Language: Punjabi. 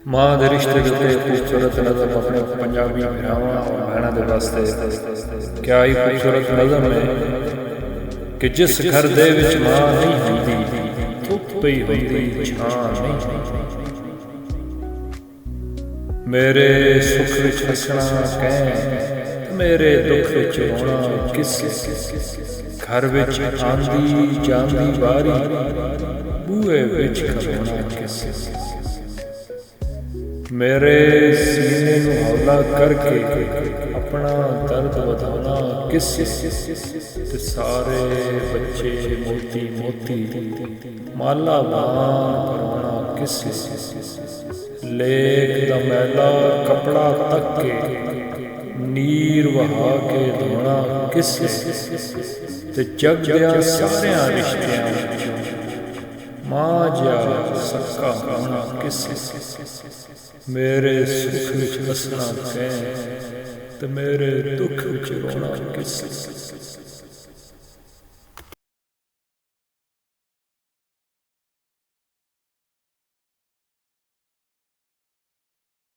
ਮਾਂ ਦੇ ਰਿਸ਼ਤੇ ਦੇ ਉੱਤੇ ਖੂਬਸੂਰਤ ਨਜ਼ਮ ਆਪਣੇ ਪੰਜਾਬੀ ਭਰਾਵਾਂ ਔਰ ਭੈਣਾਂ ਦੇ ਵਾਸਤੇ ਕਿਆ ਹੀ ਖੂਬਸੂਰਤ ਨਜ਼ਮ ਹੈ ਕਿ ਜਿਸ ਘਰ ਦੇ ਵਿੱਚ ਮਾਂ ਨਹੀਂ ਹੁੰਦੀ ਧੁੱਪ ਪਈ ਹੁੰਦੀ ਛਾਂ ਨਹੀਂ। ਮੇਰੇ ਸੁੱਖ ਵਿੱਚ ਹੱਸਣਾ ਕਹਿ ਮੇਰੇ ਦੁੱਖ ਵਿੱਚ ਰੋਣਾ ਕਿਸ ਘਰ ਵਿੱਚ ਆਂਦੀ ਜਾਂਦੀ ਵਾਰੀ ਬੂਹੇ ਵਿੱਚ ਖਲੋਣਾ ਕਿਸ ਮੇਰੇ ਸੀਨੇ ਨੂੰ ਹੌਲਾ ਕਰਕੇ ਆਪਣਾ ਦਰਦ ਵਧਾਉਣਾ ਕਿਸ ਤੇ ਸਾਰੇ ਬੱਚੇ ਮੋਤੀ ਮੋਤੀ ਮਾਲਾ ਬਾਣ ਭਰਾਉਣਾ ਕਿਸ ਲੇਖ ਦਾ ਮੈਲਾ ਕਪੜਾ ਤੱਕ ਕੇ ਨੀਰ ਵਹਾ ਕੇ ਧੋਣਾ ਕਿਸ ਤੇ ਜਗ ਦਿਆਂ ਸਾਰਿਆਂ ਰਿਸ਼ਤਿਆਂ ਵਿੱਚੋਂ ਮਾਂ ਜਿਹਾ ਸਕਾ ਹੋਣਾ ਕਿਸ ਮੇਰੇ ਸੁੱਖ ਵਿੱਚ ਹੱਸਣਾ ਕਹਿ ਤੇ ਮੇਰੇ ਦੁੱਖ ਵਿੱਚ ਰੋਣਾ ਕਿਸ